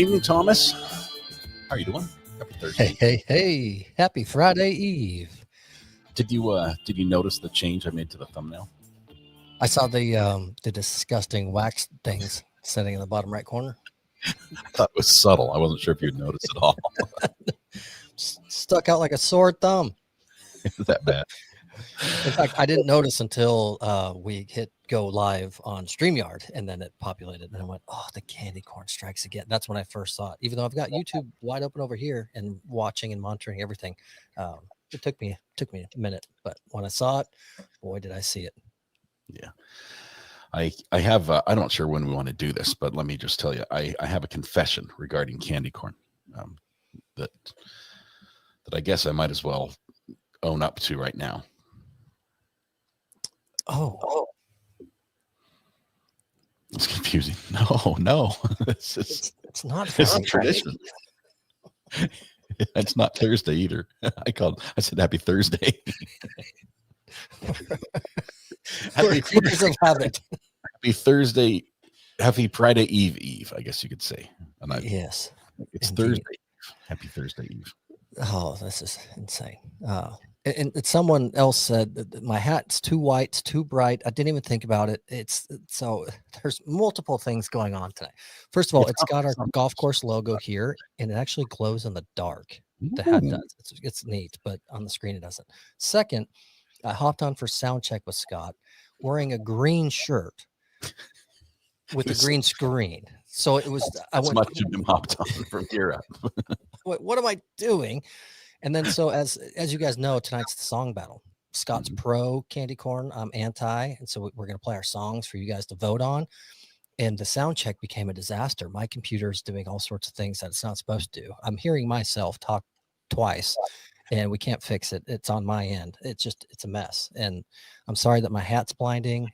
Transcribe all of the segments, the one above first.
evening, Thomas. How are you doing? Happy Thursday. Hey! Happy Friday Eve. Did you notice the change I made to the thumbnail? I saw the disgusting wax things sitting in the bottom right corner. I thought it was subtle. I wasn't sure if you'd notice at all. Stuck out like a sore thumb. Is that bad? In fact, I didn't notice until we hit go live on StreamYard, and then it populated, and I went, "Oh, the candy corn strikes again." That's when I first saw it. Even though I've got YouTube wide open over here and watching and monitoring everything, it took me a minute, but when I saw it, boy, did I see it. Yeah. I'm not sure when we want to do this, but let me just tell you, I have a confession regarding candy corn that I guess I might as well own up to right now. Oh. It's confusing. No. It's not It's a tradition. It's not Thursday either. I said happy Thursday. Happy Thursday. Happy Friday Eve, I guess you could say. Yes. It's indeed. Thursday. Happy Thursday Eve. Oh, this is insane. And someone else said that my hat's too white, it's too bright. I didn't even think about it. So there's multiple things going on tonight. First of all, it's got our golf course logo here, and it actually glows in the dark. The hat does. It's neat, but on the screen it doesn't. Second, I hopped on for sound check with Scott wearing a green shirt with a green screen. So it was. I went. Much of him hopped on from here up. What am I doing? And then, so as you guys know, tonight's the song battle. Scott's pro candy corn. I'm anti, and so we're going to play our songs for you guys to vote on. And the sound check became a disaster. My computer is doing all sorts of things that it's not supposed to do. I'm hearing myself talk twice, and we can't fix it. It's on my end. It's a mess. And I'm sorry that my hat's blinding.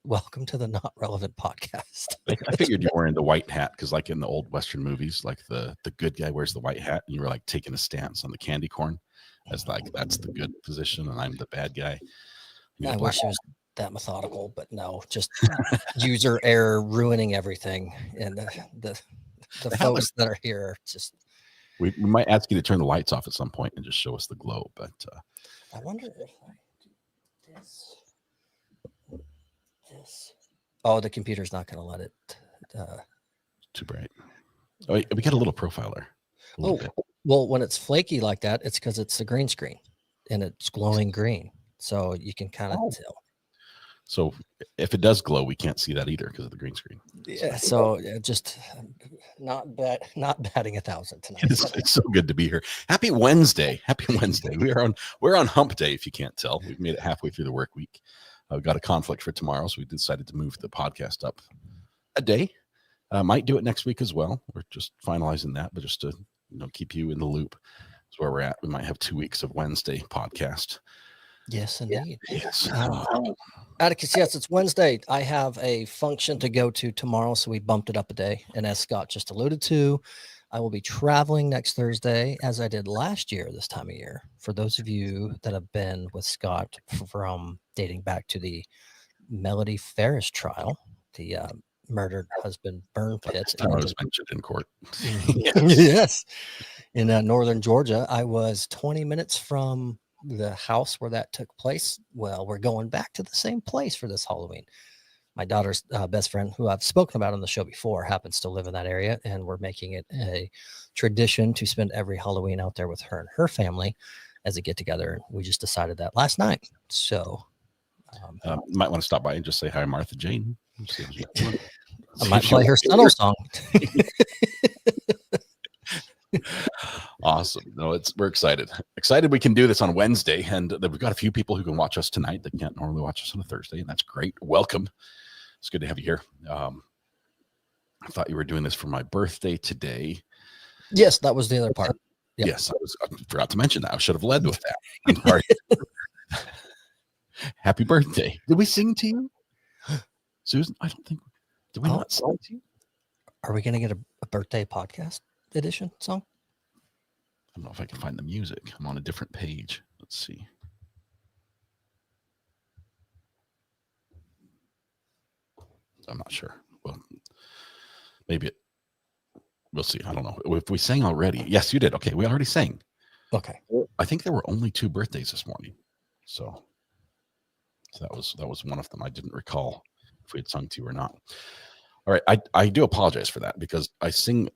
Welcome to the Not Relevant podcast. I figured you were wearing the white hat because, like in the old Western movies, like the good guy wears the white hat, and you were like taking a stance on the candy corn as like that's the good position, and I'm the bad guy. I wish it was that methodical, but no, just user error ruining everything. And the folks that are here just. We might ask you to turn the lights off at some point and just show us the glow, but I wonder if I do this. Oh, the computer's not going to let it. Too bright. Oh, we got a little profiler. Well, when it's flaky like that, it's because it's a green screen and it's glowing green. So you can kind of tell. So if it does glow, we can't see that either because of the green screen. Yeah. So just not batting 1,000 tonight. It's so good to be here. Happy Wednesday. We're on hump day. If you can't tell, we've made it halfway through the work week. I've got a conflict for tomorrow, so we decided to move the podcast up a day. Might do it next week as well. We're just finalizing that, but just to keep you in the loop is where we're at. We might have 2 weeks of Wednesday podcast. Yes, indeed. Yes. Atticus, yes, it's Wednesday. I have a function to go to tomorrow, so we bumped it up a day. And as Scott just alluded to, I will be traveling next Thursday, as I did last year this time of year. For those of you that have been with Scott from dating back to the Melody Ferris trial, the murdered husband burn pit. I was mentioned in court. Yes. In northern Georgia, I was 20 minutes from the house where that took place. Well, we're going back to the same place for this Halloween. My daughter's best friend, who I've spoken about on the show before, happens to live in that area, and we're making it a tradition to spend every Halloween out there with her and her family as a get-together. And we just decided that last night. So might want to stop by and just say hi, Martha Jane. I might play her Subtle song. Awesome. No, we're excited. Excited we can do this on Wednesday, and we've got a few people who can watch us tonight that can't normally watch us on a Thursday, and that's great. Welcome. It's good to have you here. I thought you were doing this for my birthday today. Yes, that was the other part. Yep. Yes, I forgot to mention that. I should have led with that. I'm sorry. Happy birthday. Did we sing to you? Susan, I don't think. Did we not sing to you? Are we going to get a birthday podcast edition song? I don't know if I can find the music. I'm on a different page. Let's see. I'm not sure. Well, maybe we'll see. I don't know if we sang already. Yes, you did. Okay, we already sang. Okay. I think there were only 2 birthdays this morning, so that was one of them. I didn't recall if we had sung 2 or not. All right, I do apologize for that because I sing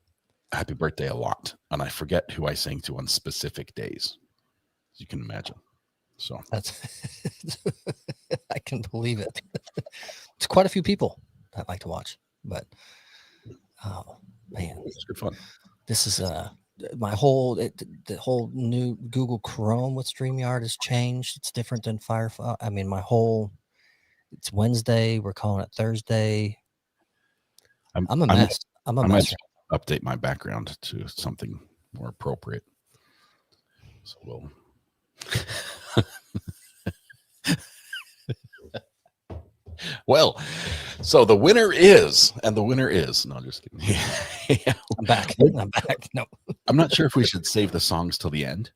happy birthday a lot, and I forget who I sing to on specific days, as you can imagine. So That's I can believe it. It's quite a few people that like to watch, but oh man, it's good fun. this is my whole the whole new Google Chrome with StreamYard has changed. It's different than Firefox. I mean, it's Wednesday. We're calling it Thursday. I'm a mess. I'm a mess. Update my background to something more appropriate. So we'll. Well, so the winner is no, just kidding. Yeah. I'm back. No, I'm not sure if we should save the songs till the end,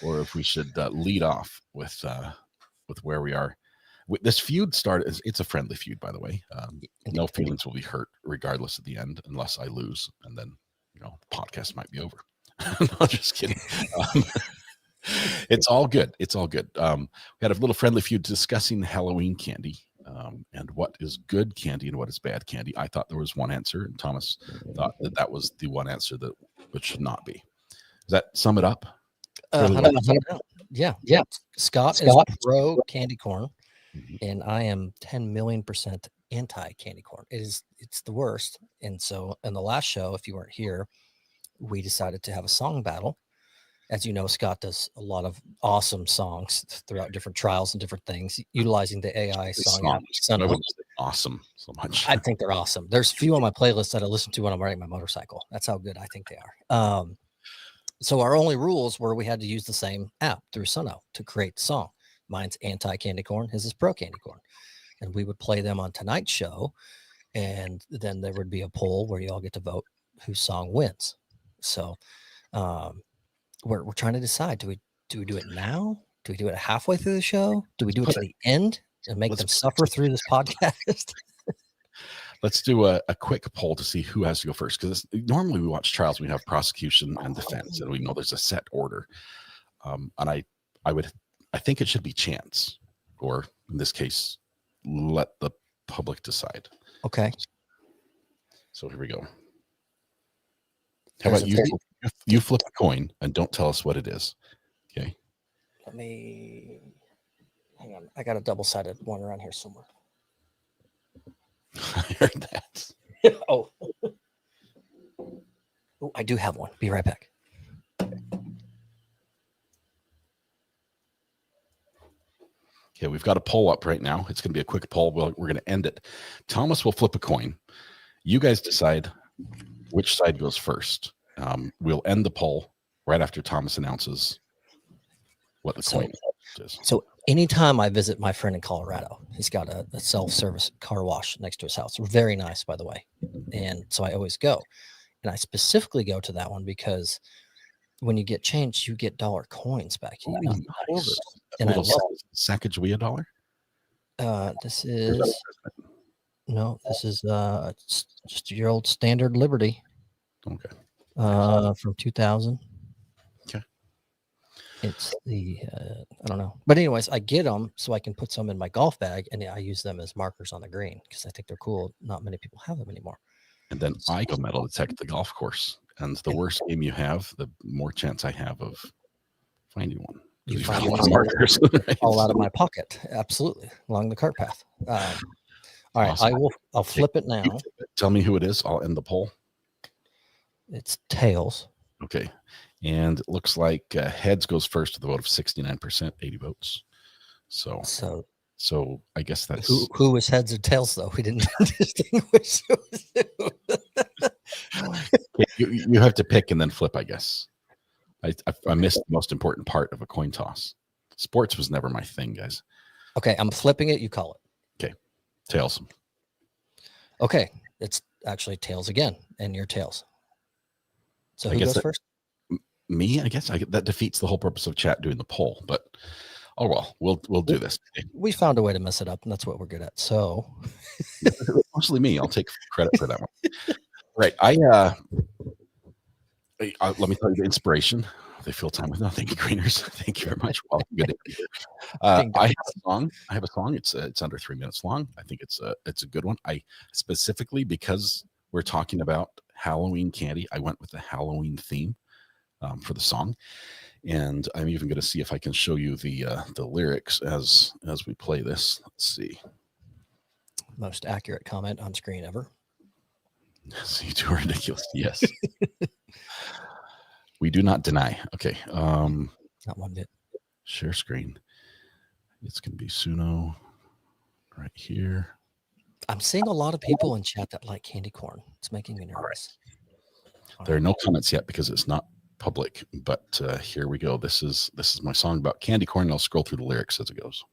or if we should lead off with where we are. This feud started. It's a friendly feud, by the way. No feelings will be hurt, regardless at the end, unless I lose, and then the podcast might be over. No, just kidding. It's all good. It's all good. We had a little friendly feud discussing Halloween candy. And what is good candy and what is bad candy. I thought there was one answer, and Thomas thought that was the one answer that it should not be. Does that sum it up? Yeah. Scott is pro candy corn, and I am 10,000,000% anti candy corn. It's the worst. And so in the last show, if you weren't here, we decided to have a song battle. As you know, Scott does a lot of awesome songs throughout different trials and different things, utilizing the AI song app. I wouldn't say awesome so much. I think they're awesome. There's a few on my playlist that I listen to when I'm riding my motorcycle. That's how good I think they are. So our only rules were we had to use the same app through Suno to create the song. Mine's anti-candy corn. His is pro candy corn. And we would play them on tonight's show. And then there would be a poll where you all get to vote whose song wins. So, we're trying to decide, do we do it now? Do we do it halfway through the show? Do we do it to the end and make them suffer through this podcast? Let's do a quick poll to see who has to go first, because normally we watch trials, we have prosecution and defense, and we know there's a set order. And I think it should be chance, or in this case, let the public decide. Okay. So here we go. How about you flip a coin and don't tell us what it is. Okay. Let me hang on. I got a double-sided one around here somewhere. I heard that. Oh, I do have one. Be right back. Okay, we've got a poll up right now. It's going to be a quick poll. We're going to end it. Thomas will flip a coin. You guys decide which side goes first. We'll end the poll right after Thomas announces what the coin is. So anytime I visit my friend in Colorado, he's got a self-service car wash next to his house. Very nice, by the way. And so I always go. And I specifically go to that one because when you get change, you get dollar coins back. Oh, nice. And I love Sacagawea dollar? This is just your old standard Liberty. Okay. From 2000. Okay. It's the I don't know, but anyways, I get them so I can put some in my golf bag, and I use them as markers on the green because I think they're cool. Not many people have them anymore. And then I go metal detect the golf course, and the worse game you have, the more chance I have of finding one. You find a lot of markers all out of my pocket, absolutely, along the cart path. All right, awesome. I'll flip it now. Tell me who it is. I'll end the poll. It's tails. Okay. And it looks like heads goes first with a vote of 69%, 80 votes. So I guess that's who was heads or tails, though. We didn't distinguish who was who. You have to pick and then flip, I guess. I missed the most important part of a coin toss. Sports was never my thing, guys. Okay, I'm flipping it. You call it. Okay. Tails. Okay. It's actually tails again, and your tails. So who goes first? Me, I guess. That defeats the whole purpose of chat doing the poll, but oh well, we'll do this. We found a way to mess it up, and that's what we're good at. So mostly me. I'll take credit for that one. Right. Let me tell you the inspiration. They fill time with nothing. Greeners. Thank you very much. Well, good. Ding I dong. have a song. It's under 3 minutes long. I think it's a good one. I specifically, because we're talking about Halloween candy, I went with the Halloween theme for the song, and I'm even going to see if I can show you the lyrics as we play this. Let's see. Most accurate comment on screen ever. See, too ridiculous. Yes. We do not deny. Okay. Not one bit. Share screen. It's going to be Suno right here. I'm seeing a lot of people in chat that like candy corn. It's making me nervous. There are no comments yet because it's not public, but here we go. This is my song about candy corn. I'll scroll through the lyrics as it goes.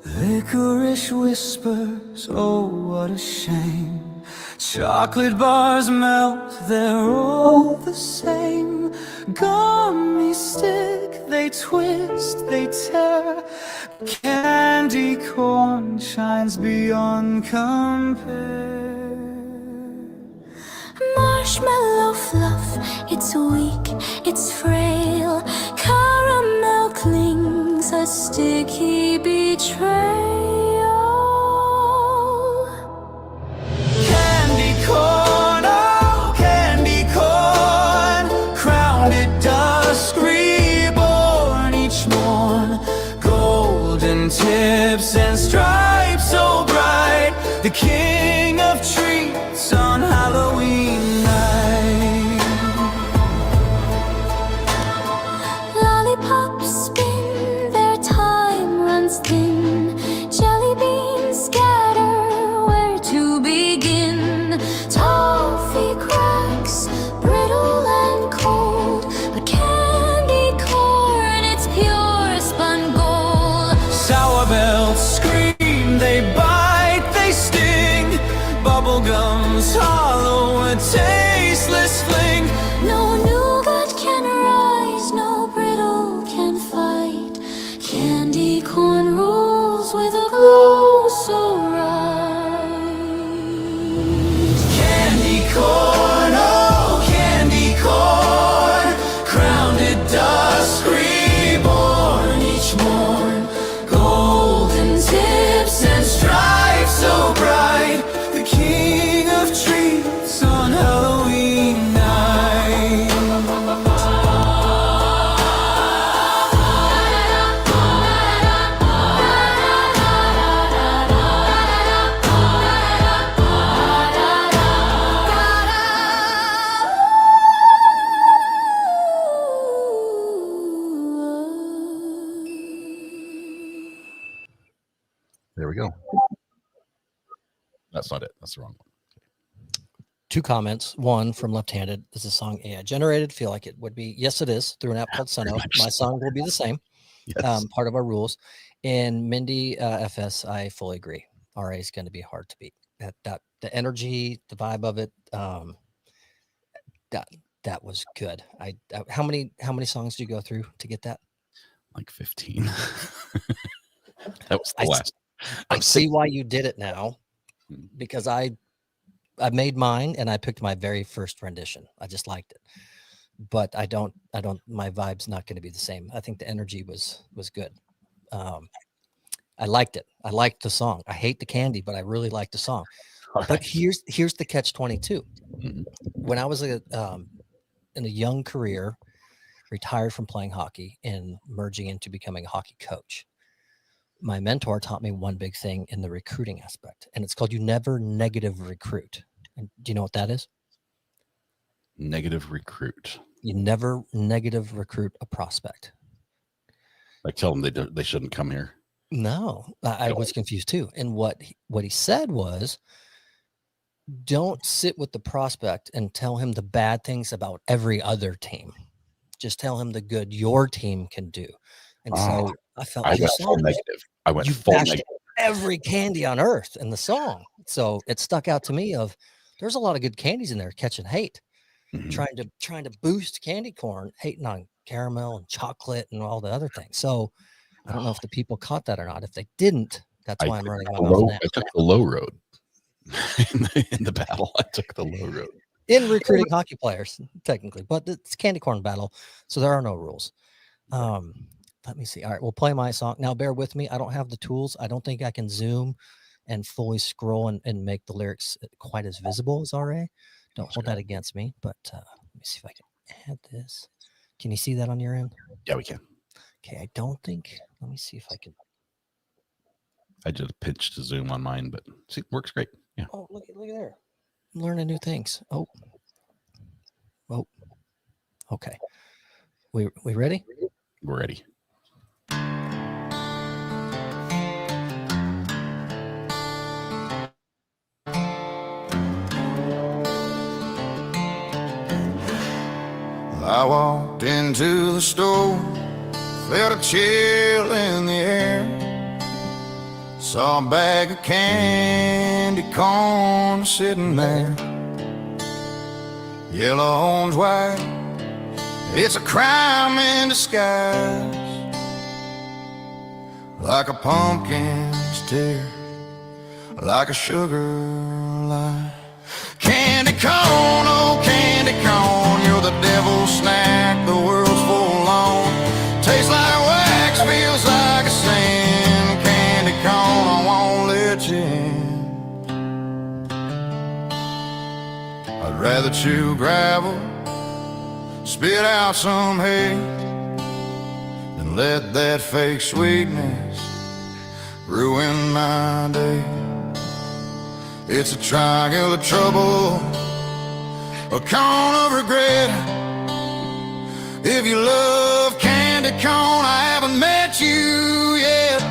Licorice whispers, oh what a shame. Chocolate bars melt, they're all the same. Gummy stick, they twist, they tear. Candy corn shines beyond compare. Marshmallow fluff, it's weak, it's frail. Caramel clings, a sticky betrayal. Candy corn, oh candy corn, crowned at dusk, reborn each morn. Golden tips and stripes so bright, the king of treats on Halloween night. Lollipops spin, their time runs thin. Jelly beans scatter, where to begin? Toffee cracks, brittle and cold. But candy corn, it's pure spun gold. Sour bells scream, they bite, they sting. Bubblegum's hollow, a tasteless fling. No nougat can rise, no brittle can fight. Candy corn rules with a glow so bright. Candy corn, oh candy corn, crowned at dusk, reborn each morn. Golden tips and stripes so bright, the king of treats on Halloween night. There we go. That's not it. That's the wrong one. 2 comments. One from Left-Handed. This is a song AI generated. Feel like it would be. Yes, it is. Through an app called Suno. My song will be the same. Yes. Part of our rules. And Mindy FS, I fully agree. RA is going to be hard to beat. That the energy, the vibe of it, that was good. How many songs do you go through to get that? Like 15. That was the I last. I see why you did it now, Hmm. because I made mine and I picked my very first rendition. I just liked it, but I don't. My vibe's not going to be the same. I think the energy was good. I liked it. I liked the song. I hate the candy, but I really liked the song. All But right. here's the catch-22. Mhm. When I was in a young career, retired from playing hockey and merging into becoming a hockey coach, my mentor taught me one big thing in the recruiting aspect, and it's called you never negative recruit. And do you know what that is? Negative recruit. You never negative recruit a prospect. Like tell them they shouldn't come here. No, I was confused too. And what he said was, don't sit with the prospect and tell him the bad things about every other team. Just tell him the good your team can do. And so I felt I like went full negative. I went you full bashed negative. every candy on earth in the song. So it stuck out to me of there's a lot of good candies in there catching hate, Mhm. trying to boost candy corn, hating on caramel and chocolate and all the other things. So I don't know if the people caught that or not. If they didn't, that's why I'm running my mouth now. I took the low road in the battle. I took the low road. In recruiting hockey players, technically, but it's candy corn battle, so there are no rules. Let me see. All right, we'll play my song now. Bear with me. I don't have the tools. I don't think I can zoom and fully scroll and make the lyrics quite as visible as RA. Don't hold that against me. But let me see if I can add this. Can you see that on your end? Yeah, we can. Okay, I don't think. Let me see if I can. I just pitched to zoom on mine, but see, works great. Yeah. Oh, look at there. I'm learning new things. Oh. Okay. We ready? We're ready. I walked into the store, felt a chill in the air, saw a bag of candy corn sitting there. Yellow, orange, white, it's a crime in disguise, like a pumpkin's tear, like a sugar lie. Candy corn, oh candy corn, you're the devil's snack the world's full on. Tastes like wax, feels like a sin. Candy corn, I won't let you in. I'd rather chew gravel, spit out some hate, than let that fake sweetness ruin my day. It's a triangle of trouble, a cone of regret. If you love candy corn, I haven't met you yet.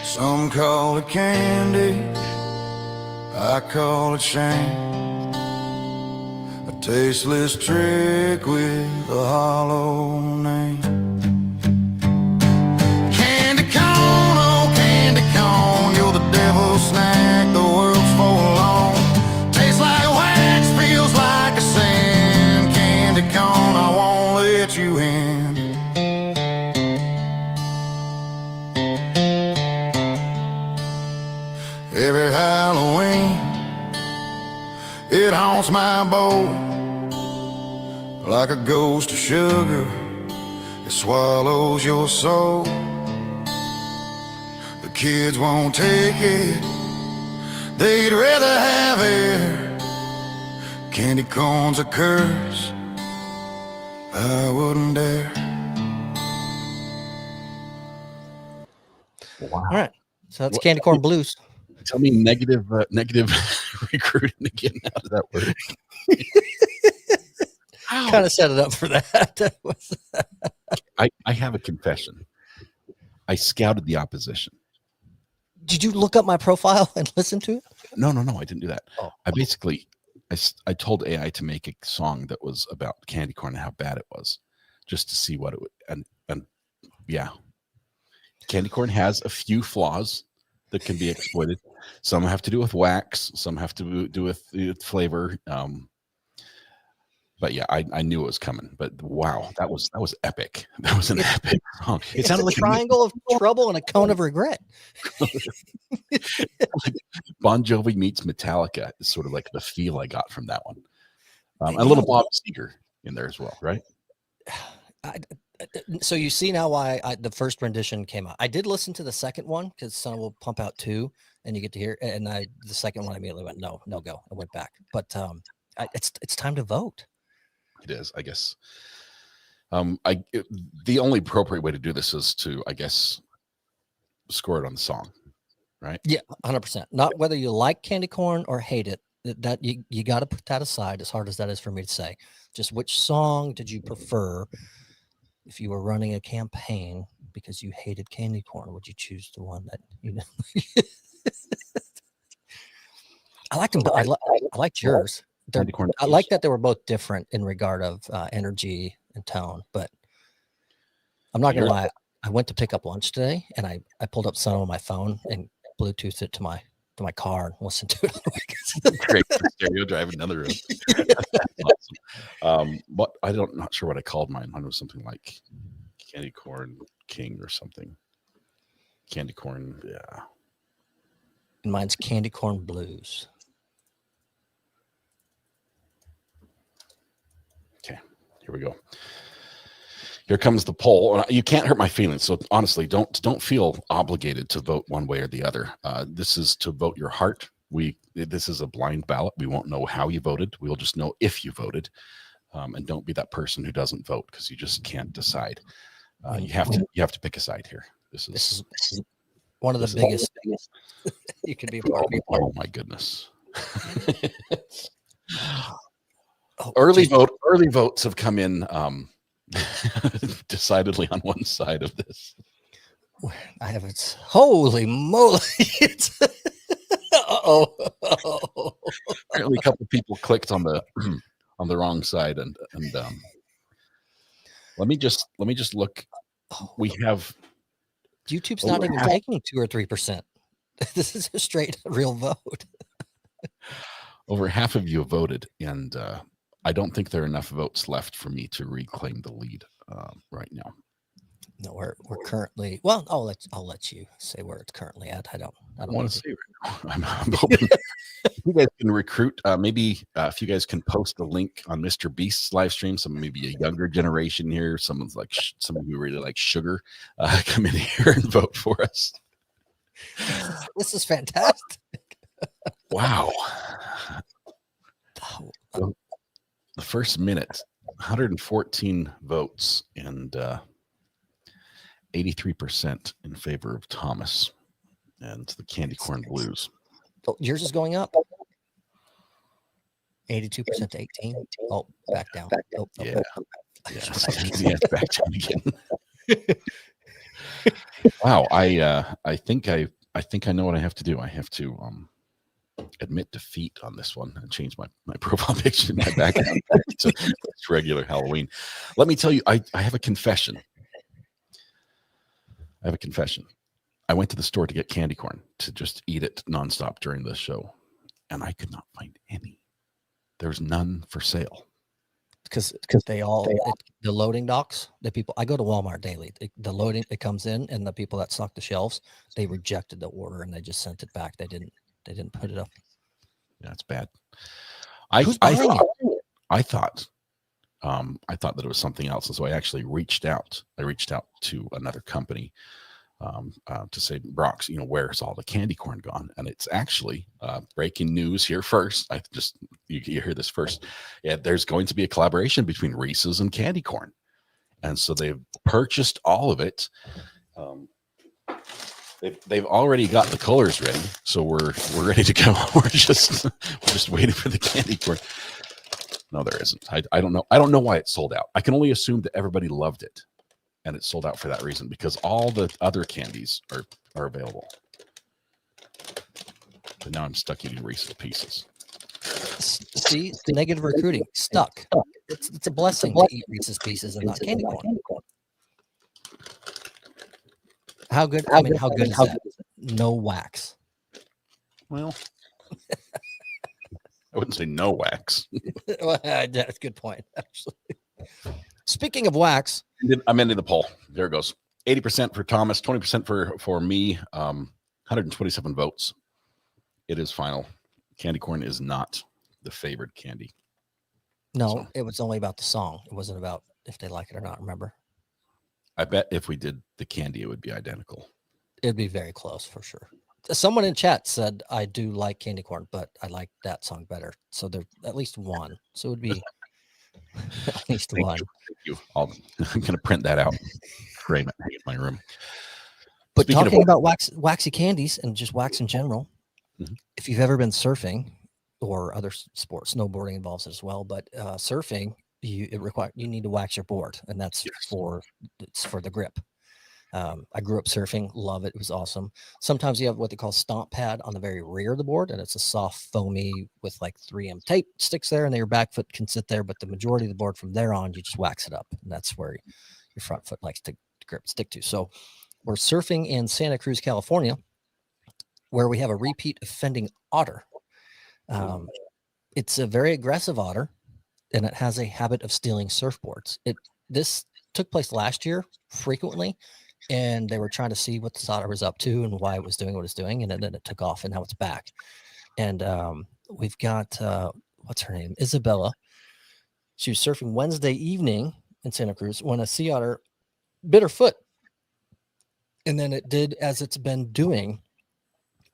Some call it candy, I call it shame. A tasteless trick with a hollow name. Candy corn, oh candy corn, you're the devil's snack the world's full on. Tastes like wax, feels like a sin. Candy corn, I won't let you in. Every Halloween, it haunts my bowl like a ghost of sugar. It swallows your soul. The kids won't take it, they'd rather have air. Candy corn's a curse, I wouldn't dare. Wow. All right. So that's candy corn blues. Tell me negative recruiting again. How does that work? Kind of set it up for that. I have a confession. I scouted the opposition. Did you look up my profile and listen to it? No, I didn't do that. Oh. I told AI to make a song that was about candy corn and how bad it was, just to see what it would. And yeah, candy corn has a few flaws that can be exploited. Some have to do with wax, some have to do with flavor. But yeah, I knew it was coming. But wow, that was epic. That was an epic song. It sounded like a triangle of trouble and a cone of regret. Like Bon Jovi meets Metallica is sort of like the feel I got from that one. A little Bob Seger in there as well, right? So you see now why the first rendition came out. I did listen to the second one because Son will pump out 2 and you get to hear. And the second one I immediately went no go. I went back. But it's time to vote. It is, I guess. The only appropriate way to do this is to, I guess, score it on the song, right? Yeah, 100%. Not whether you like candy corn or hate it. That you got to put that aside, as hard as that is for me to say. Just which song did you prefer? If you were running a campaign because you hated candy corn, would you choose the one that you know? I liked them. I liked yours. I like that they were both different in regard of energy and tone, but I'm not gonna lie. I went to pick up lunch today and I pulled up Sun on my phone and Bluetoothed it to my car and listened to it. Great for stereo driving down the road. awesome. But not sure what I called mine. Mine was something like Candy Corn King or something. Candy Corn, yeah. And mine's Candy Corn Blues. Okay, here we go. Here comes the poll. You can't hurt my feelings, so honestly, don't feel obligated to vote one way or the other. This is to vote your heart. This is a blind ballot. We won't know how you voted. We'll just know if you voted. And don't be that person who doesn't vote because you just can't decide. You have to pick a side here. This is one of the biggest you can be a part of. Oh my goodness. Early votes have come in decidedly on one side of this. I have it's holy moly. It's Apparently a couple of people clicked on the wrong side and let me just look. We have YouTube's not even taking 2 or 3%. This is a straight real vote. Over half of you have voted, and I don't think there are enough votes left for me to reclaim the lead right now. No, we're currently. Well, I'll let you say where it's currently at. I don't want to say right now. I'm hoping you guys can recruit. Maybe if you guys can post a link on Mr. Beast's live stream, maybe a younger generation here, someone who really likes sugar, come in here and vote for us. This is fantastic. Wow. The first minute, 114 votes and 83% in favor of Thomas and the Candy Corn Blues. Oh, yours is going up. 82% to 18. Oh, back down. Oh, yeah. Yeah, back down again. Wow, I think I know what I have to do. I have to admit defeat on this one and change my profile picture in my background to regular Halloween. Let me tell you, I have a confession. I went to the store to get candy corn to just eat it nonstop during the show, and I could not find any. There's none for sale. Because the loading docks, I go to Walmart daily. The loading, it comes in, and the people that stock the shelves, they rejected the order and they just sent it back. They didn't put it up. Yeah, it's bad. Who's buying it? I thought that it was something else, and so I actually reached out. I reached out to another company to say, Brox, where's all the candy corn gone? And it's actually breaking news here first. You hear this first. Yeah, there's going to be a collaboration between Reese's and candy corn, and so they've purchased all of it. They've already got the colors ready, so we're ready to go. We're just waiting for the candy corn. No, there isn't. I don't know. I don't know why it sold out. I can only assume that everybody loved it, and it sold out for that reason because all the other candies are available. But now I'm stuck eating Reese's Pieces. See, the negative recruiting stuck. It's a blessing to eat Reese's Pieces and not candy corn. How good? How good is that? No wax. Well, I wouldn't say no wax. Well, that's a good point, actually. Speaking of wax, I'm ending the poll. There it goes. 80% for Thomas, 20% for me. 127 votes. It is final. Candy corn is not the favored candy. No, it was only about the song. It wasn't about if they like it or not. Remember? I bet if we did the candy, it would be identical. It'd be very close for sure. Someone in chat said, I do like candy corn, but I like that song better. So there's at least one. So it would be at least one. Thank you. I'm going to print that out, frame it, hang it in my room. But speaking talking about waxy candies and just wax in general, if you've ever been surfing or other sports, snowboarding involves it as well, but surfing, you need to wax your board, and that's for the grip. I grew up surfing, love it. It was awesome. Sometimes you have what they call stomp pad on the very rear of the board, and it's a soft foamy with like 3M tape sticks there, and your back foot can sit there, but the majority of the board from there on, you just wax it up, and that's where your front foot likes to stick to. So we're surfing in Santa Cruz, California, where we have a repeat offending otter. It's a very aggressive otter. and it has a habit of stealing surfboards. This took place last year frequently, and they were trying to see what this otter was up to and why it was doing what it's doing, and then it took off, and now it's back. And we've got what's her name, Isabella. She was surfing Wednesday evening in Santa Cruz when a sea otter bit her foot, and then it did as it's been doing,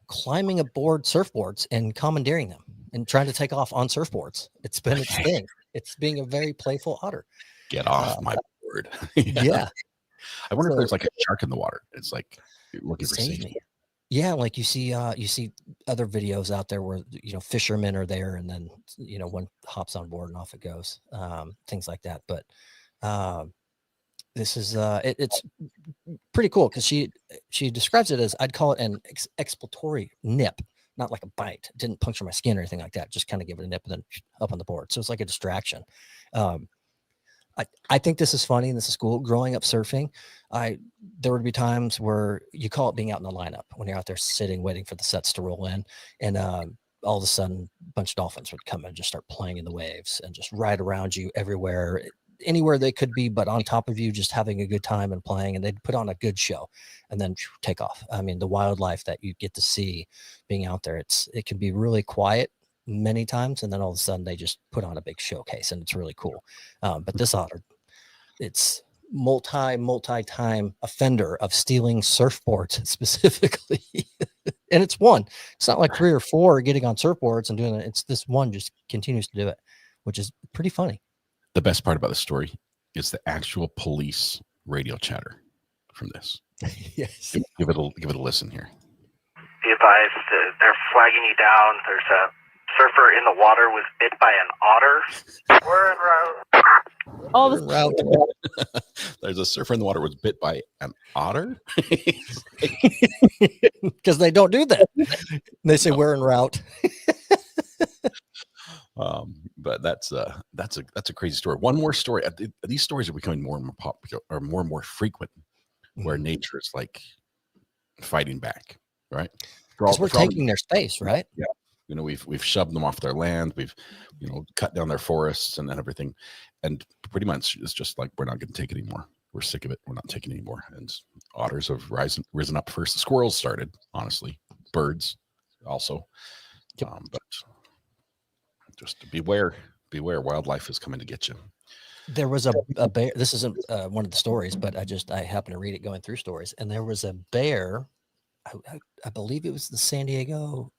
climbing aboard surfboards and commandeering them and trying to take off on surfboards. It's been its thing. It's being a very playful otter. Get off my board. Yeah. I wonder if So- there's like a shark in the water. It's like looking for Save safety. me. Yeah, like you see other videos out there where fishermen are there, and then one hops on board and off it goes, things like that. But this is it's pretty cool because she describes it as, I'd call it an exploratory nip, not like a bite. It didn't puncture my skin or anything like that. Just kind of give it a nip and then up on the board. So it's like a distraction. I think this is funny and this is cool. Growing up surfing, there would be times where you call it being out in the lineup when you're out there sitting, waiting for the sets to roll in. And all of a sudden, a bunch of dolphins would come and just start playing in the waves and just right around you everywhere, anywhere they could be, but on top of you, just having a good time and playing. And they'd put on a good show and then take off. I mean, the wildlife that you get to see being out there, it can be really quiet many times, and then all of a sudden they just put on a big showcase, and it's really cool. But this otter, it's multi-time offender of stealing surfboards specifically. And it's not like 3 or 4 getting on surfboards and doing it. It's this one just continues to do it, which is pretty funny. The best part about the story is the actual police radio chatter from this. Yes. Give it a listen here. Be advised, they're flagging you down. There's a surfer in the water was bit by an otter. We're en route. All We're the en route. There's a surfer in the water was bit by an otter. Because they don't do that. They say we're en route. But that's a crazy story. One more story. These stories are becoming more and more popular, or more and more frequent, where nature is like fighting back, right? Because we're taking their space, right? Yeah. We've shoved them off their land. We've, cut down their forests and everything. And pretty much it's just like, we're not going to take it anymore. We're sick of it. We're not taking it anymore. And otters have risen up first. The squirrels started, honestly. Birds also. But just beware. Wildlife is coming to get you. There was a bear. This isn't one of the stories, but I happened to read it going through stories. And there was a bear. I believe it was the San Diego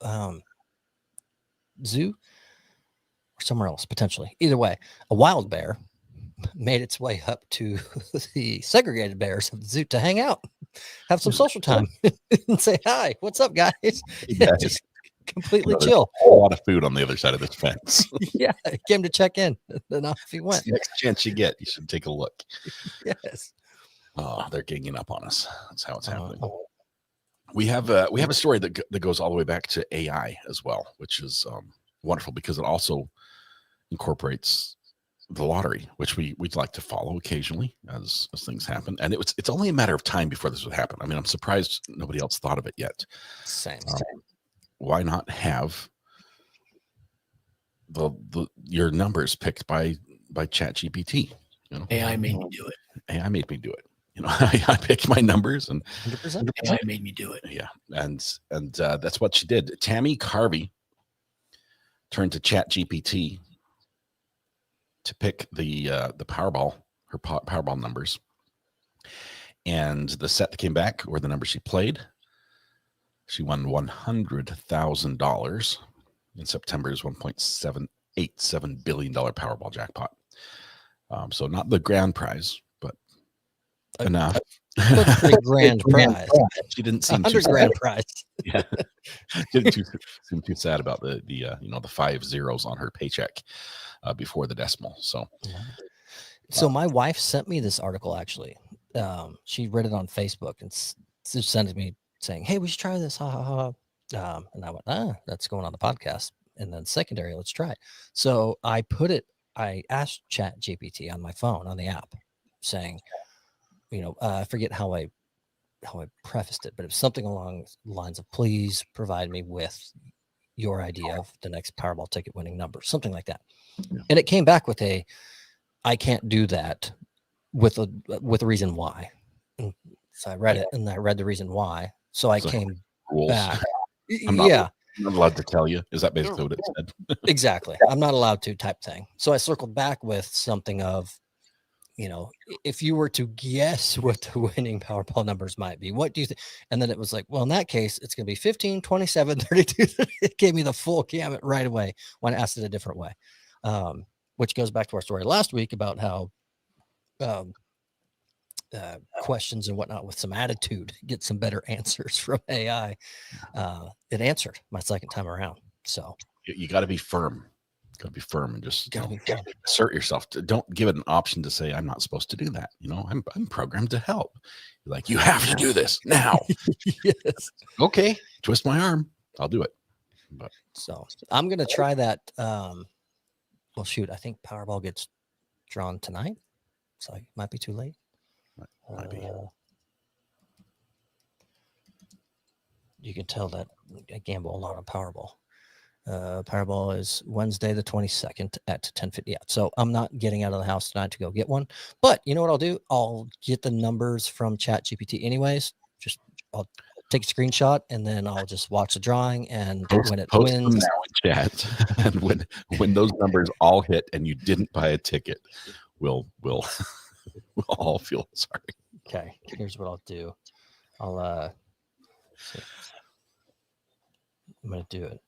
zoo or somewhere else, potentially. Either way, a wild bear made its way up to the segregated bears of the zoo to hang out, have some social time, and say hi. What's up, guys? Yeah, Just completely there's chill. A lot of food on the other side of this fence. Yeah, came to check in. Then off he went. Next chance you get, you should take a look. Yes. Oh, they're ganging up on us. That's how it's happening. Uh-huh. We have a story that goes all the way back to AI as well, which is wonderful because it also incorporates the lottery, which we'd like to follow occasionally as things happen. And it's only a matter of time before this would happen. I mean, I'm surprised nobody else thought of it yet. Same. Why not have your numbers picked by ChatGPT? AI made me do it. AI made me do it. I picked my numbers and 100%. AI made me do it. yeah, and that's what she did. Tammy Carvey turned to ChatGPT to pick the Powerball, her Powerball numbers, and the set that came back were the numbers she played. She won $100,000 in September's $1.787 billion Powerball jackpot. So not the grand prize, but enough. Looks pretty grand prize. She didn't seem too 100 sad. grand prize. Yeah, didn't seem too sad about the 5 zeros on her paycheck before the decimal. So my wife sent me this article actually. She read it on Facebook and just sent it to me saying, "Hey, we should try this." Ha ha ha. And I went, that's going on the podcast. And then secondary, let's try it. So I asked ChatGPT on my phone on the app saying, I forget how I prefaced it, but it was something along the lines of, please provide me with, your idea of the next Powerball ticket winning number, something like that. Yeah. And it came back with I can't do that with a reason why. And so I read it and I read the reason why. So I So came rules. back. I'm not, Yeah, I'm not allowed to tell you. Is that basically what it said? exactly. I'm not allowed to type thing. So I circled back with something of, if you were to guess what the winning Powerball numbers might be, what do you think? And then it was like, well, in that case, it's going to be 15, 27, 32. It gave me the full gamut right away when I asked it a different way, which goes back to our story last week about how questions and whatnot with some attitude get some better answers from AI. It answered my second time around. So You got to be firm. Got to be firm and just Gotta be firm. assert yourself. Don't give it an option to say, I'm not supposed to do that. I'm programmed to help. You're like, you have to do this now. yes. Okay. Twist my arm. I'll do it. But So I'm going to try that. Well, shoot, I think Powerball gets drawn tonight. So it might be too late. might be. You can tell that I gamble a lot on Powerball. Powerball is Wednesday, the 22nd at 10:50. So I'm not getting out of the house tonight to go get one. But you know what I'll do? I'll get the numbers from ChatGPT anyways. I'll take a screenshot and then I'll just watch the drawing. And when it post them wins, now in chat. And when those numbers all hit and you didn't buy a ticket, we'll all feel sorry. okay, here's what I'll do. I'm going to do it.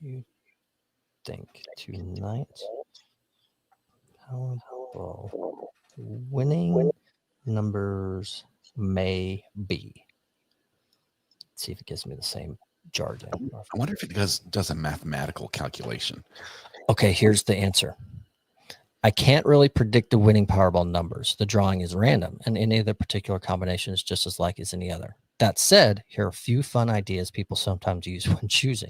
You think tonight Powerball winning numbers may be. Let's see if it gives me the same jargon. I wonder if it does a mathematical calculation. Okay, here's the answer. I can't really predict the winning Powerball numbers. The drawing is random, and any of the particular combination is just as like as any other. That said, here are a few fun ideas people sometimes use when choosing.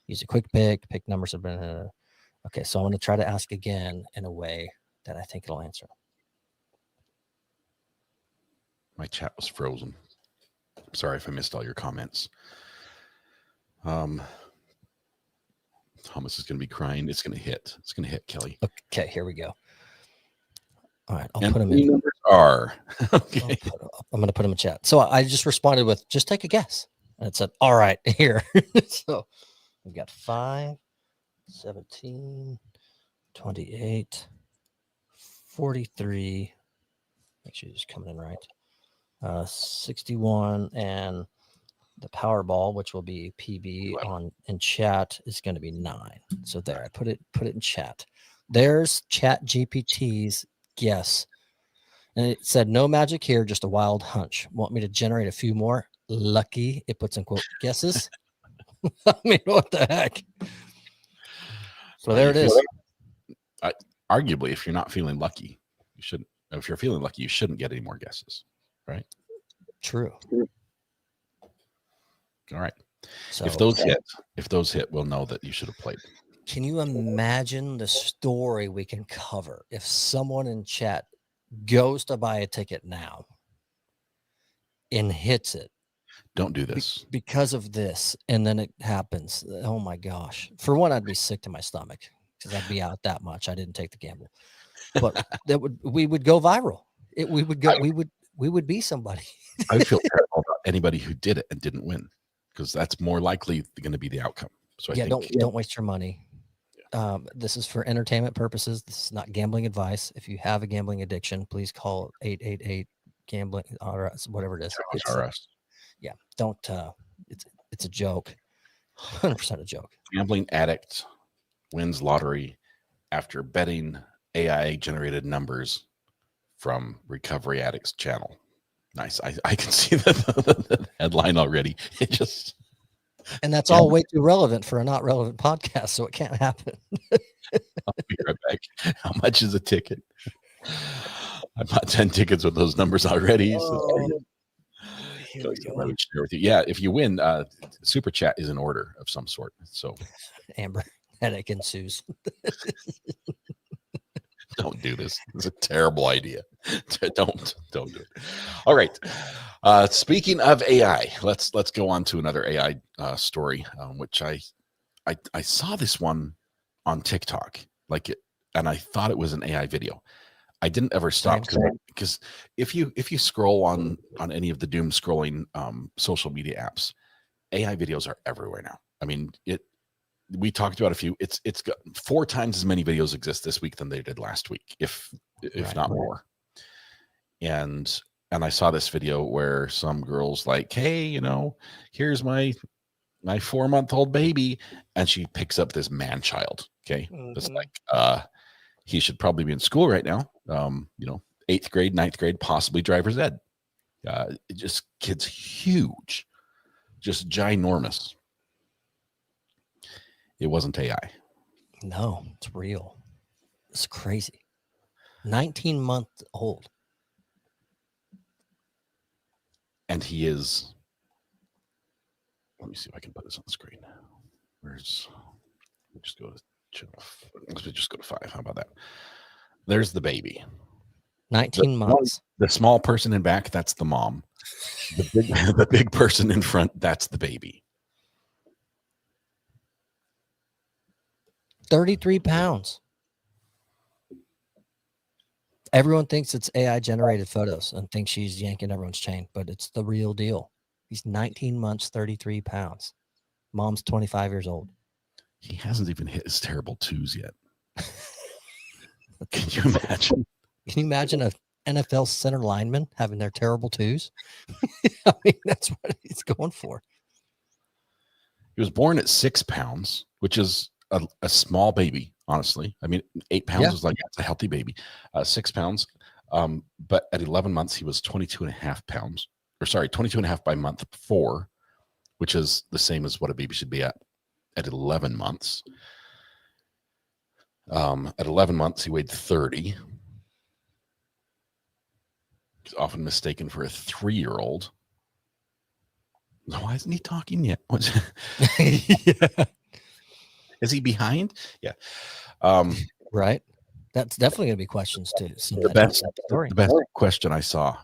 Use a quick pick numbers. Okay, so I'm going to try to ask again in a way that I think it'll answer. My chat was frozen. Sorry if I missed all your comments. Thomas is going to be crying. It's going to hit. It's going to hit, Kelly. Okay, here we go. All right, I'll And put them the in. numbers are okay. I'm going to put them in chat. So I just responded with, just take a guess. And it said, all right, here. So we've got 5, 17, 28, 43. Make sure it's coming in right. 61, and the Powerball, which will be PB in chat, is going to be 9. So there, I put it in chat. There's ChatGPT's guess. And it said, no magic here, just a wild hunch. Want me to generate a few more? Lucky, it puts in quote guesses. I mean, what the heck? So there it is. Arguably, if you're not feeling lucky, you shouldn't. If you're feeling lucky, you shouldn't get any more guesses, right? True. All right. So If those hit, we'll know that you should have played. can you imagine the story we can cover if someone in chat goes to buy a ticket now and hits it Don't do this. because of this, and then it happens? Oh my gosh. For one, I'd be sick to my stomach because I'd be out that much. I didn't take the gamble. But we would go viral. We would be somebody. I would feel terrible about anybody who did it and didn't win, because that's more likely going to be the outcome. So I Yeah, think don't waste your money. This is for entertainment purposes. This is not gambling advice. If you have a gambling addiction, please call 888 gambling or whatever it is. It's, RS. yeah, don't. It's a joke. 100% a joke. Gambling addict wins lottery after betting AI generated numbers from Recovery Addicts channel. Nice. I can see the headline already. It just. And that's all way too relevant for a not relevant podcast, so it can't happen. I'll be right back. How much is a ticket? I bought 10 tickets with those numbers already. Here we go. Let me share with you. Yeah, if you win, super chat is in order of some sort. So Amber, headache ensues. don't do this. It's a terrible idea. Don't do it. All right. Speaking of AI, let's go on to another AI story, which I I saw this one on TikTok, and I thought it was an AI video. I didn't ever stop because if you scroll on any of the doom scrolling social media apps, AI videos are everywhere now. I mean, we talked about a few. It's got 4 times as many videos exist this week than they did last week, if not more. And I saw this video where some girl's like, hey, here's my 4-month-old baby, and she picks up this man child. Okay. It's like he should probably be in school right now. 8th grade, 9th grade, possibly driver's ed. Just kid's huge, just ginormous. It wasn't AI. No, it's real. It's crazy. 19-month-old. And he is, let me see if I can put this on the screen. Let's just go to 5. How about that? There's the baby. 19 months. The small person in back, that's the mom. The big person in front, that's the baby. 33 pounds. Everyone thinks it's AI generated photos and thinks she's yanking everyone's chain, but it's the real deal. He's 19 months, 33 pounds. Mom's 25 years old. He hasn't even hit his terrible 2s yet. Can you imagine? Can you imagine a NFL center lineman having their terrible 2s? I mean, that's what he's going for. He was born at 6 pounds, which is a small baby, honestly. I mean, 8 pounds is like, that's a healthy baby. 6 pounds. But at 11 months, he was 22.5 pounds. 22.5 by month 4, which is the same as what a baby should be at 11 months. At 11 months, he weighed 30. He's often mistaken for a 3-year-old. Why isn't he talking yet? Yeah. Is he behind? Yeah. Right. That's definitely going to be questions too. The best question I saw,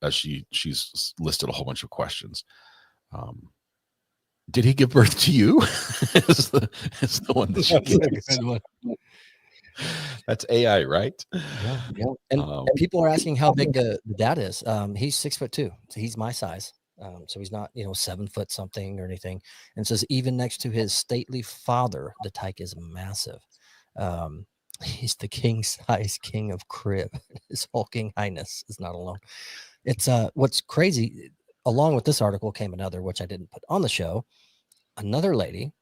as she's listed a whole bunch of questions. Did he give birth to you? Is the one that she gives. That's AI, right? Yeah. And people are asking how big the dad is. He's 6'2". So he's my size. So he's not, 7 foot something or anything. And says even next to his stately father, the tyke is massive. He's the king size king of crib. His hulking highness is not alone. It's what's crazy. Along with this article came another, which I didn't put on the show. Another lady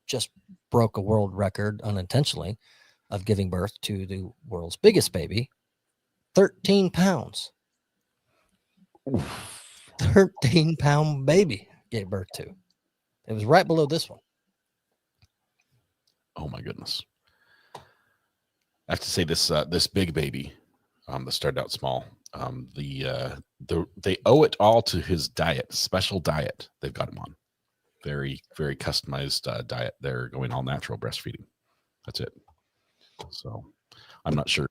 just broke a world record unintentionally of giving birth to the world's biggest baby, 13 pounds. 13-pound baby gave birth to. It was right below this one. Oh my goodness. I have to say this big baby that started out small, they owe it all to his diet, special diet they've got him on. Very, very customized diet. They're going all natural breastfeeding. That's it. So I'm not sure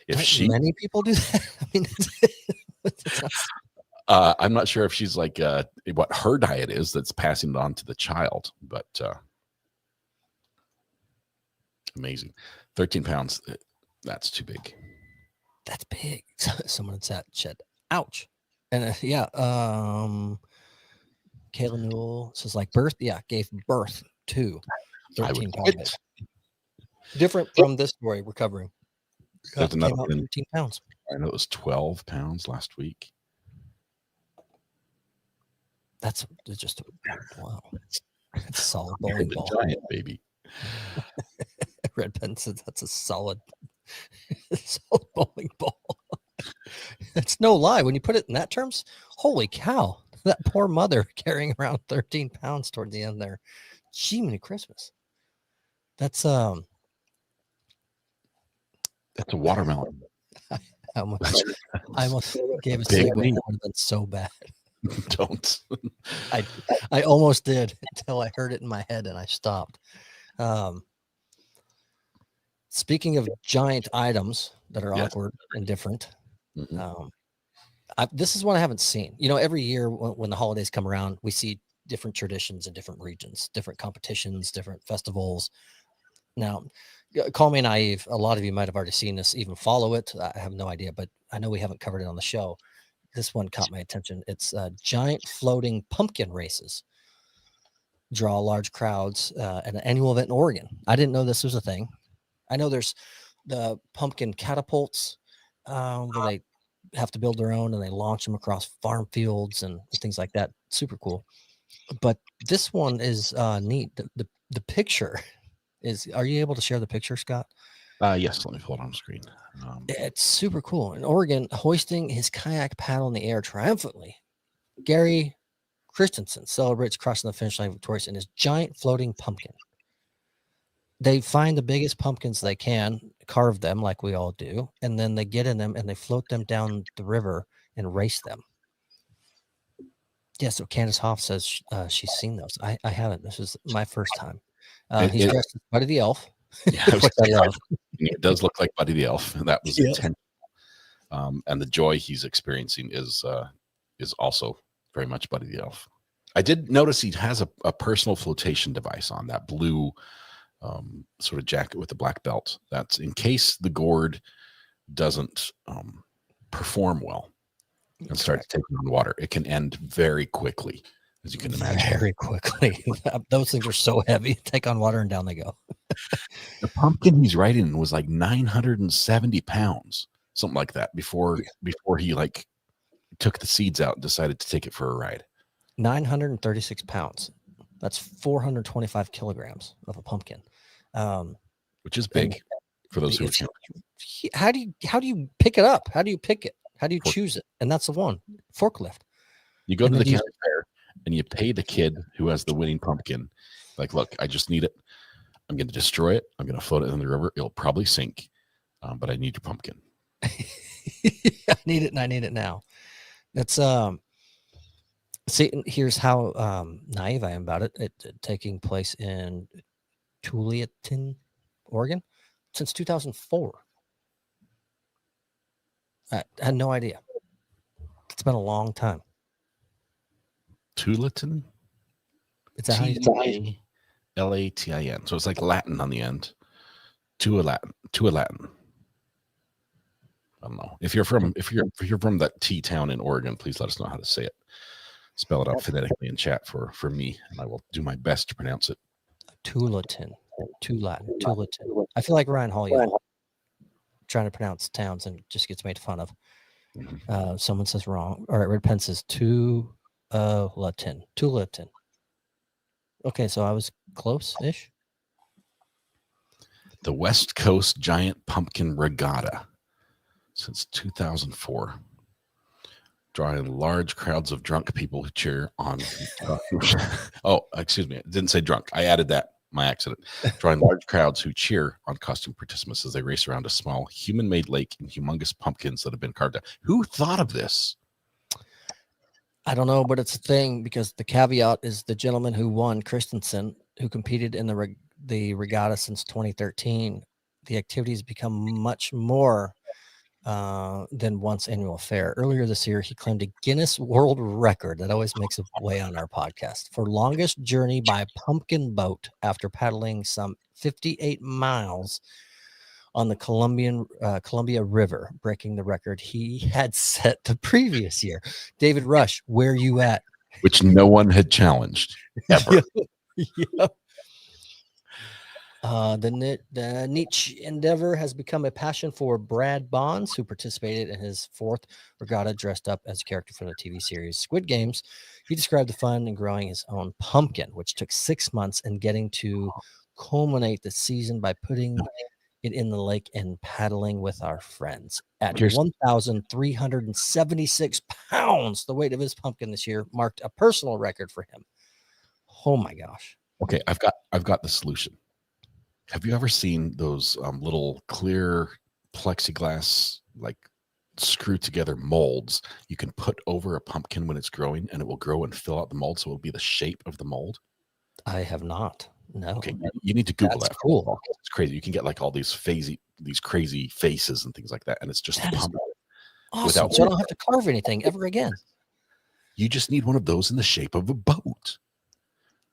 if many people do that. I mean, I'm not sure if she's like what her diet is that's passing it on to the child, but amazing. 13 pounds. That's too big. That's big. Someone said, ouch. And Kayla Newell says like birth. Yeah. Gave birth to 13 pounds. Different from this story we're covering. There's another 13 pounds. I know it was 12 pounds last week. That's just wow. It's a solid bowling ball. Giant baby. Red Pen says that's a solid bowling ball. That's no lie. When you put it in that terms, holy cow. That poor mother carrying around 13 pounds toward the end there. Jiminy Christmas. That's a watermelon. I almost gave a segue. That would have been so bad. Don't. I almost did until I heard it in my head and I stopped. Speaking of giant items that are awkward and different, this is one I haven't seen. Every year when the holidays come around, we see different traditions in different regions, different competitions, different festivals. Now, call me naive. A lot of you might have already seen this, even follow it. I have no idea, but I know we haven't covered it on the show. This one caught my attention. It's giant floating pumpkin races. Draw large crowds at an annual event in Oregon. I didn't know this was a thing. I know there's the pumpkin catapults where they have to build their own and they launch them across farm fields and things like that. Super cool. But this one is neat. The picture is, are you able to share the picture, Scott? Yes, let me pull it on the screen. It's super cool. In Oregon, hoisting his kayak paddle in the air triumphantly, Gary Christensen celebrates crossing the finish line victorious in his giant floating pumpkin. They find the biggest pumpkins they can, carve them like we all do, and then they get in them and they float them down the river and race them. Yeah, so Candace Hoff says she's seen those. I haven't. This is my first time. He's dressed as Buddy the Elf. Yeah, I was which I love. it does look like Buddy the Elf. That was Yeah. intentional. And the joy he's experiencing is also very much Buddy the Elf. I did notice he has a personal flotation device on that blue sort of jacket with the black belt. That's in case the gourd doesn't perform well and starts taking on water. It can end very quickly, as you can imagine. Very quickly. Those things are so heavy. Take on water and down they go. The pumpkin he's riding was like 970 pounds, something like that, before he like took the seeds out and decided to take it for a ride. 936 pounds. That's 425 kilograms of a pumpkin. Which is big for those who can't. How do you pick it up? How do you pick it? How do you choose it? And that's the one, forklift. You go And to the then you- county fair and you pay the kid who has the winning pumpkin. Like, look, I just need it. I'm going to destroy it. I'm going to float it in the river. It'll probably sink, but I need your pumpkin. I need it and I need it now. That's see, here's how naive I am about it. It taking place in Tualatin, Oregon, since 2004. I had no idea. It's been a long time. Tualatin? Is that how you T-A-L-A-T-I-N. So it's like Latin on the end. Tualatin. I don't know. If you're from that T town in Oregon, please let us know how to say it. Spell it out phonetically in chat for me, and I will do my best to pronounce it. Tualatin? Tualatin. I feel like Ryan Holiday trying to pronounce towns and just gets made fun of. Someone says wrong. All right, Red Pen says Tualatin. Okay, so I was close-ish. The West Coast Giant Pumpkin Regatta since 2004. Drawing large crowds of drunk people who cheer on. Oh, excuse me. I didn't say drunk. I added that. My accident. Drawing large crowds who cheer on costume participants as they race around a small human-made lake in humongous pumpkins that have been carved out. Who thought of this? I don't know, but it's a thing because the caveat is the gentleman who won, Christensen, who competed in the regatta since 2013. The activity has become much more than once annual fair. Earlier this year, he claimed a Guinness World Record that always makes its way on our podcast for longest journey by pumpkin boat after paddling some 58 miles on the Columbia River, breaking the record he had set the previous year. David Rush, where you at? Which no one had challenged ever. Yep. The niche endeavor has become a passion for Brad Bonds, who participated in his fourth regatta dressed up as a character from the TV series Squid Games. He described the fun in growing his own pumpkin, which took 6 months, and getting to culminate the season by putting it in the lake and paddling with our friends. At 1,376 pounds, the weight of his pumpkin this year marked a personal record for him. Oh my gosh. Okay, I've got the solution. Have you ever seen those little clear plexiglass, like screw together molds you can put over a pumpkin when it's growing, and it will grow and fill out the mold, so it will be the shape of the mold? I have not. No. Okay, you need to Google That's that. cool. It's crazy. You can get like all these crazy faces and things like that, and it's just That a is pumpkin. Awesome. So I don't have to carve anything ever again. You just need one of those in the shape of a boat.